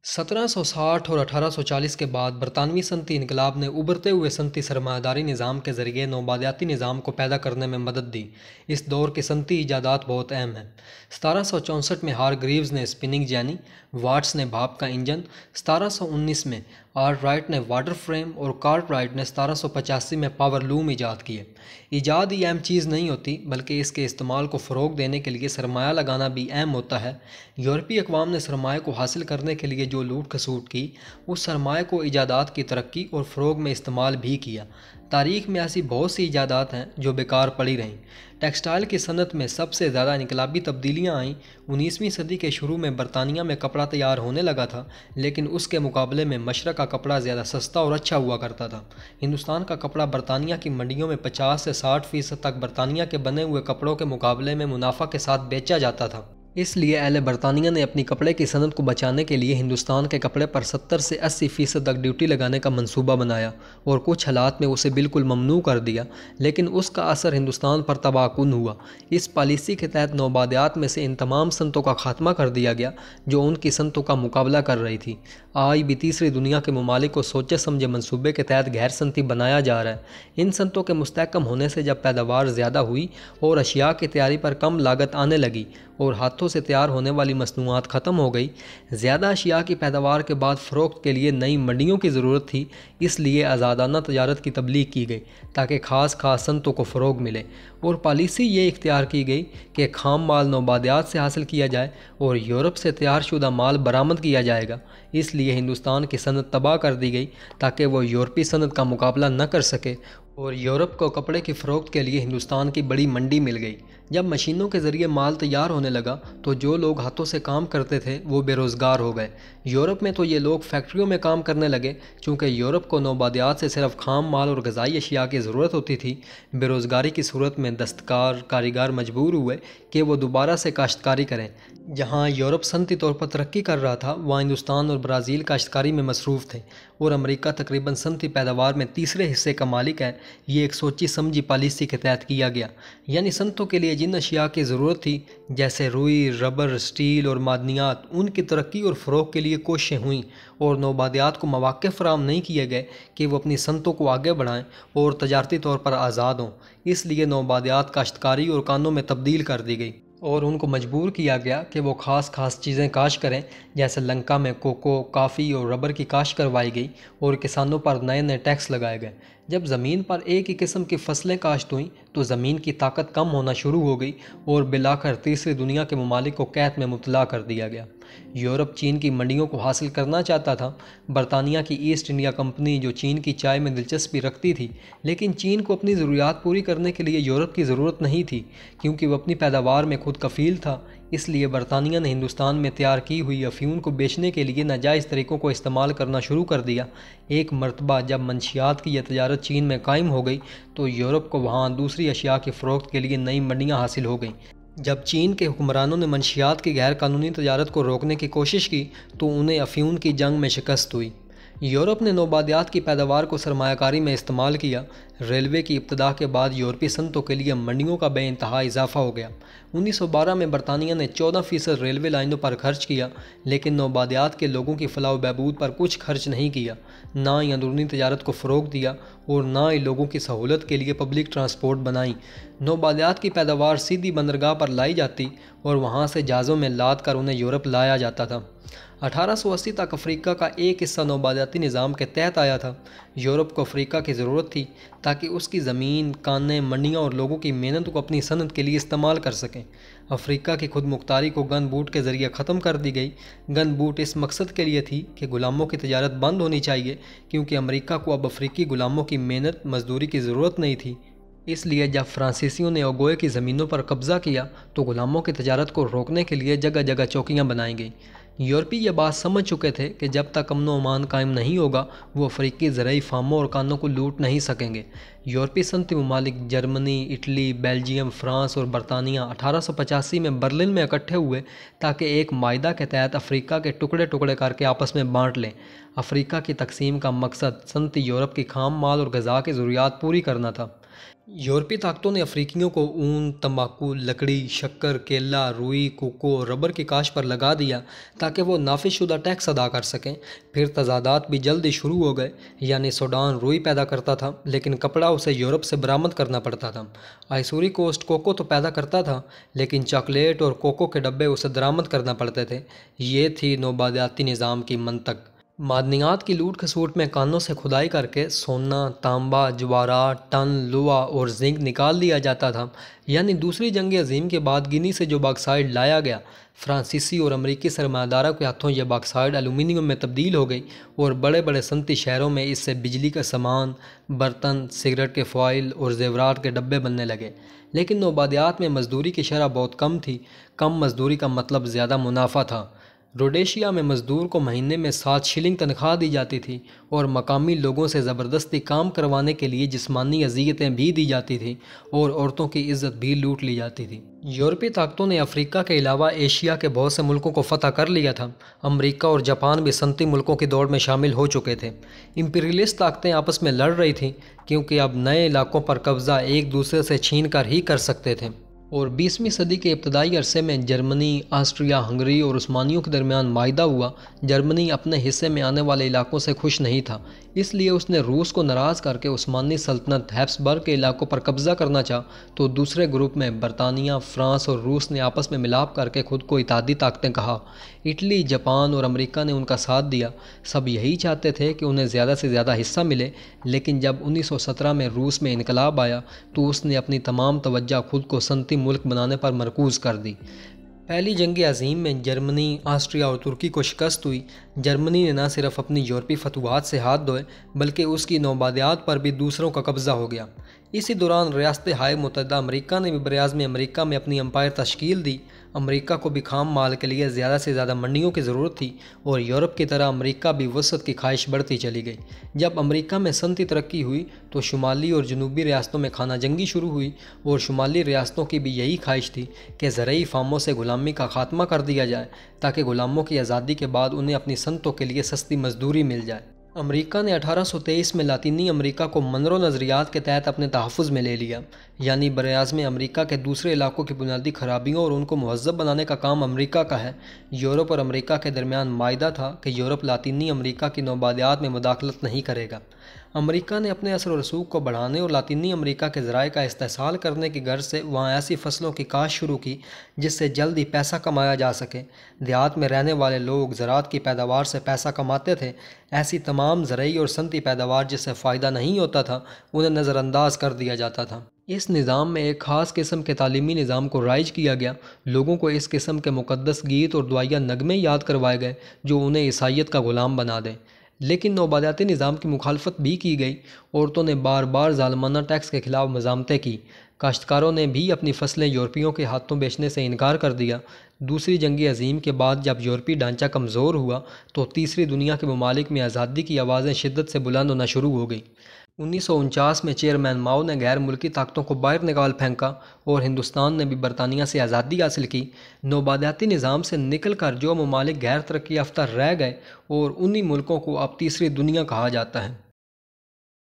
1760 اور 1840 کے بعد برطانوی صنعتی انقلاب نے ابھرتے ہوئے صنعتی سرمایہ داری نظام کے ذریعے نوبادیاتی نظام کو پیدا کرنے میں مدد دی۔ اس دور کی صنعتی ایجادات بہت اہم ہیں۔ 1764 میں ہارگریوز نے اسپننگ جینی، واٹس نے بھاپ کا انجن، 1719 میں آرٹ رائٹ نے واٹر فریم اور کارٹ رائٹ نے 1785 میں پاور لوم ایجاد کیے۔ ایجاد ہی اہم چیز نہیں ہوتی بلکہ اس کے استعمال کو فروغ دینے کے لیے سرمایہ لگانا بھی اہم ہوتا ہے۔ یورپی اقوام نے سرمایہ کو حاصل کرنے کے لیے جو لوٹ کھسوٹ کی، اس سرمایہ کو ایجادات کی ترقی اور فروغ میں استعمال بھی کیا۔ تاریخ میں ایسی بہت سی ایجادات ہیں جو بیکار پڑی رہیں۔ ٹیکسٹائل کی صنعت میں سب سے زیادہ انقلابی تبدیلیاں آئیں۔ 19ویں صدی کے شروع میں برطانیہ میں کپڑا تیار ہونے لگا تھا، لیکن اس کے مقابلے میں مشرق کا کپڑا زیادہ سستا اور اچھا ہوا کرتا تھا۔ ہندوستان کا کپڑا برطانیہ کی منڈیوں میں 50 سے 60% تک برطانیہ کے بنے ہوئے کپڑوں کے مقابلے میں منافع کے ساتھ بیچا جاتا تھا۔ اس لیے اہل برطانیہ نے اپنی کپڑے کی صنعت کو بچانے کے لیے ہندوستان کے کپڑے پر 70 سے 80% تک ڈیوٹی لگانے کا منصوبہ بنایا اور کچھ حالات میں اسے بالکل ممنوع کر دیا، لیکن اس کا اثر ہندوستان پر تباہ کن ہوا۔ اس پالیسی کے تحت نوبادیات میں سے ان تمام صنعتوں کا خاتمہ کر دیا گیا جو ان کی صنعتوں کا مقابلہ کر رہی تھی۔ آج بھی تیسری دنیا کے ممالک کو سوچے سمجھے منصوبے کے تحت غیر صنعتی بنایا جا رہا ہے۔ ان صنعتوں کے مستحکم ہونے سے جب پیداوار زیادہ ہوئی اور اشیاء کی تیاری پر کم لاگت آنے لگی اور ہاتھوں سے تیار ہونے والی مصنوعات ختم ہو گئی، زیادہ اشیاء کی پیداوار کے بعد فروخت کے لیے نئی منڈیوں کی ضرورت تھی۔ اس لیے آزادانہ تجارت کی تبلیغ کی گئی تاکہ خاص صنعتوں کو فروغ ملے، اور پالیسی یہ اختیار کی گئی کہ خام مال نوبادیات سے حاصل کیا جائے اور یورپ سے تیار شدہ مال برآمد کیا جائے گا۔ اس لیے ہندوستان کی صنعت تباہ کر دی گئی تاکہ وہ یورپی صنعت کا مقابلہ نہ کر سکے، اور یورپ کو کپڑے کی فروخت کے لیے ہندوستان کی بڑی منڈی مل گئی۔ جب مشینوں کے ذریعے مال تیار ہونے لگا تو جو لوگ ہاتھوں سے کام کرتے تھے وہ بے روزگار ہو گئے۔ یورپ میں تو یہ لوگ فیکٹریوں میں کام کرنے لگے۔ چونکہ یورپ کو نوبادیات سے صرف خام مال اور غذائی اشیاء کی ضرورت ہوتی تھی، بے روزگاری کی صورت میں دستکار کاریگر مجبور ہوئے کہ وہ دوبارہ سے کاشتکاری کریں۔ جہاں یورپ صنعتی طور پر ترقی کر رہا تھا، وہاں ہندوستان اور برازیل کاشتکاری میں مصروف تھے، اور امریکہ تقریباً صنعتی پیداوار میں تیسرے حصے کا مالک ہے۔ یہ ایک سوچی سمجھی پالیسی کے تحت کیا گیا، یعنی صنعتوں کے لیے جن اشیاء کی ضرورت تھی جیسے روئی، ربر، اسٹیل اور معدنیات، ان کی ترقی اور فروغ کے لیے کوششیں ہوئیں، اور نوبادیات کو مواقع فراہم نہیں کیے گئے کہ وہ اپنی صنعتوں کو آگے بڑھائیں اور تجارتی طور پر آزاد ہوں۔ اس لیے نوبادیات کاشتکاری اور کانوں میں تبدیل کر دی گئی اور ان کو مجبور کیا گیا کہ وہ خاص چیزیں کاشت کریں، جیسے لنکا میں کوکو، کافی اور ربر کی کاشت کروائی گئی اور کسانوں پر نئے نئے ٹیکس لگائے گئے۔ جب زمین پر ایک ہی قسم کی فصلیں کاشت ہوئیں تو زمین کی طاقت کم ہونا شروع ہو گئی اور بالآخر تیسری دنیا کے ممالک کو قحط میں مبتلا کر دیا گیا۔ یورپ چین کی منڈیوں کو حاصل کرنا چاہتا تھا۔ برطانیہ کی ایسٹ انڈیا کمپنی جو چین کی چائے میں دلچسپی رکھتی تھی، لیکن چین کو اپنی ضروریات پوری کرنے کے لیے یورپ کی ضرورت نہیں تھی کیونکہ وہ اپنی پیداوار میں خود کفیل تھا۔ اس لیے برطانیہ نے ہندوستان میں تیار کی ہوئی افیون کو بیچنے کے لیے ناجائز طریقوں کو استعمال کرنا شروع کر دیا۔ ایک مرتبہ جب منشیات کی یہ تجارت چین میں قائم ہو گئی تو یورپ کو وہاں دوسری اشیاء کی فروخت کے لیے نئی منڈیاں حاصل ہو گئیں۔ جب چین کے حکمرانوں نے منشیات کی غیر قانونی تجارت کو روکنے کی کوشش کی تو انہیں افیون کی جنگ میں شکست ہوئی۔ یورپ نے نوبادیات کی پیداوار کو سرمایہ کاری میں استعمال کیا۔ ریلوے کی ابتدا کے بعد یورپی صنعتوں کے لیے منڈیوں کا بے انتہا اضافہ ہو گیا۔ 1912 میں برطانیہ نے 14% ریلوے لائنوں پر خرچ کیا، لیکن نوبادیات کے لوگوں کی فلاح و بہبود پر کچھ خرچ نہیں کیا، نہ ہی اندرونی تجارت کو فروغ دیا اور نہ ہی لوگوں کی سہولت کے لیے پبلک ٹرانسپورٹ بنائیں۔ نوبادیات کی پیداوار سیدھی بندرگاہ پر لائی جاتی اور وہاں سے جہازوں میں لاد کر انہیں یورپ لایا جاتا تھا۔ 1880 تک افریقہ کا ایک حصہ نوبادیاتی نظام کے تحت آیا تھا۔ یورپ کو افریقہ کی ضرورت تھی تاکہ اس کی زمین، کانیں، منڈیاں اور لوگوں کی محنت کو اپنی صنعت کے لیے استعمال کر سکیں۔ افریقہ کی خود مختاری کو گن بوٹ کے ذریعے ختم کر دی گئی۔ گن بوٹ اس مقصد کے لیے تھی کہ غلاموں کی تجارت بند ہونی چاہیے، کیونکہ امریکہ کو اب افریقی غلاموں کی محنت مزدوری کی ضرورت نہیں تھی۔ اس لیے جب فرانسیسیوں نے اوگوئے کی زمینوں پر قبضہ کیا تو غلاموں کی تجارت کو روکنے کے لیے جگہ جگہ چوکیاں بنائی گئیں۔ یورپی یہ بات سمجھ چکے تھے کہ جب تک امن و امان قائم نہیں ہوگا وہ افریقی زرعی فارموں اور کانوں کو لوٹ نہیں سکیں گے۔ یورپی صنعتی ممالک جرمنی، اٹلی، بیلجیم، فرانس اور برطانیہ 1885 میں برلن میں اکٹھے ہوئے تاکہ ایک معاہدہ کے تحت افریقہ کے ٹکڑے ٹکڑے کر کے آپس میں بانٹ لیں۔ افریقہ کی تقسیم کا مقصد صنعتی یورپ کی خام مال اور غذا کی ضروریات پوری کرنا تھا۔ یورپی طاقتوں نے افریقیوں کو اون، تمباکو، لکڑی، شکر، کیلا، روئی، کوکو اور ربر کی کاشت پر لگا دیا تاکہ وہ نافذ شدہ ٹیکس ادا کر سکیں۔ پھر تضادات بھی جلد ہی شروع ہو گئے، یعنی سوڈان روئی پیدا کرتا تھا لیکن کپڑا اسے یورپ سے برآمد کرنا پڑتا تھا۔ آئیوری کوسٹ کوکو تو پیدا کرتا تھا لیکن چاکلیٹ اور کوکو کے ڈبے اسے درآمد کرنا پڑتے تھے۔ یہ تھی نوبادیاتی نظام کی منطق۔ معدنیات کی لوٹ کھسوٹ میں کانوں سے کھدائی کر کے سونا، تانبا، جواہرات، ٹن، لوہا اور زنک نکال لیا جاتا تھا۔ یعنی دوسری جنگ عظیم کے بعد گینی سے جو باکسائٹ لایا گیا، فرانسیسی اور امریکی سرمایہ داروں کے ہاتھوں یہ باکسائٹ ایلومینیم میں تبدیل ہو گئی اور بڑے بڑے صنعتی شہروں میں اس سے بجلی کا سامان، برتن، سگریٹ کے فوائل اور زیورات کے ڈبے بننے لگے۔ لیکن نوبادیات میں مزدوری کی شرح بہت کم تھی۔ کم مزدوری کا مطلب زیادہ منافع تھا۔ روڈیشیا میں مزدور کو مہینے میں 7 شلنگ تنخواہ دی جاتی تھی اور مقامی لوگوں سے زبردستی کام کروانے کے لیے جسمانی اذیتیں بھی دی جاتی تھیں اور عورتوں کی عزت بھی لوٹ لی جاتی تھی۔ یورپی طاقتوں نے افریقہ کے علاوہ ایشیا کے بہت سے ملکوں کو فتح کر لیا تھا۔ امریکہ اور جاپان بھی صنعتی ملکوں کی دوڑ میں شامل ہو چکے تھے۔ امپیریلسٹ طاقتیں آپس میں لڑ رہی تھیں کیونکہ اب نئے علاقوں پر قبضہ ایک دوسرے سے چھین کر ہی کر سکتے تھے۔ اور 20ویں صدی کے ابتدائی عرصے میں جرمنی، آسٹریا ہنگری اور عثمانیوں کے درمیان معاہدہ ہوا۔ جرمنی اپنے حصے میں آنے والے علاقوں سے خوش نہیں تھا، اس لیے اس نے روس کو ناراض کر کے عثمانی سلطنت ہیبسبرگ کے علاقوں پر قبضہ کرنا چاہا، تو دوسرے گروپ میں برطانیہ، فرانس اور روس نے آپس میں ملاپ کر کے خود کو اتحادی طاقتیں کہا۔ اٹلی، جاپان اور امریکہ نے ان کا ساتھ دیا۔ سب یہی چاہتے تھے کہ انہیں زیادہ سے زیادہ حصہ ملے، لیکن جب 1917 میں روس میں انقلاب آیا تو اس نے اپنی تمام توجہ خود کو صنعتی ملک بنانے پر مرکوز کر دی۔ پہلی جنگ عظیم میں جرمنی، آسٹریا اور ترکی کو شکست ہوئی۔ جرمنی نے نہ صرف اپنی یورپی فتوحات سے ہاتھ دھوئے بلکہ اس کی نوبادیات پر بھی دوسروں کا قبضہ ہو گیا۔ اسی دوران ریاست ہائے متحدہ امریکہ نے بھی براعظم امریکہ میں اپنی امپائر تشکیل دی۔ امریکہ کو بھی خام مال کے لیے زیادہ سے زیادہ منڈیوں کی ضرورت تھی اور یورپ کی طرح امریکہ بھی وسعت کی خواہش بڑھتی چلی گئی۔ جب امریکہ میں صنعتی ترقی ہوئی تو شمالی اور جنوبی ریاستوں میں خانہ جنگی شروع ہوئی اور شمالی ریاستوں کی بھی یہی خواہش تھی کہ زرعی فارموں سے غلامی کا خاتمہ کر دیا جائے تاکہ غلاموں کی آزادی کے بعد انہیں اپنی صنعتوں کے لیے سستی مزدوری مل جائے۔ امریکہ نے 1823 میں لاطینی امریکہ کو منرو نظریات کے تحت اپنے تحفظ میں لے لیا، یعنی براعظم امریکہ کے دوسرے علاقوں کی بنیادی خرابیوں اور ان کو مہذب بنانے کا کام امریکہ کا ہے۔ یورپ اور امریکہ کے درمیان معاہدہ تھا کہ یورپ لاطینی امریکہ کی نوبادیات میں مداخلت نہیں کرے گا۔ امریکہ نے اپنے اثر و رسوخ کو بڑھانے اور لاطینی امریکہ کے ذرائع کا استحصال کرنے کی غرض سے وہاں ایسی فصلوں کی کاشت شروع کی جس سے جلد ہی پیسہ کمایا جا سکے۔ دیہات میں رہنے والے لوگ زراعت کی پیداوار سے پیسہ کماتے تھے۔ ایسی تمام زرعی اور صنعتی پیداوار جس سے فائدہ نہیں ہوتا تھا انہیں نظر انداز کر دیا جاتا تھا۔ اس نظام میں ایک خاص قسم کے تعلیمی نظام کو رائج کیا گیا۔ لوگوں کو اس قسم کے مقدس گیت اور دعائیہ نغمے یاد کروائے گئے جو انہیں عیسائیت کا غلام بنا دیں۔ لیکن نوبادیاتی نظام کی مخالفت بھی کی گئی۔ عورتوں نے بار بار ظالمانہ ٹیکس کے خلاف مزاحمتیں کی۔ کاشتکاروں نے بھی اپنی فصلیں یورپیوں کے ہاتھوں بیچنے سے انکار کر دیا۔ دوسری جنگ عظیم کے بعد جب یورپی ڈھانچہ کمزور ہوا تو تیسری دنیا کے ممالک میں آزادی کی آوازیں شدت سے بلند ہونا شروع ہو گئیں۔ 1949 میں چیئرمین ماؤ نے غیر ملکی طاقتوں کو باہر نکال پھینکا اور ہندوستان نے بھی برطانیہ سے آزادی حاصل کی۔ نوبادیاتی نظام سے نکل کر جو ممالک غیر ترقی یافتہ رہ گئے اور انہی ملکوں کو اب تیسری دنیا کہا جاتا ہے۔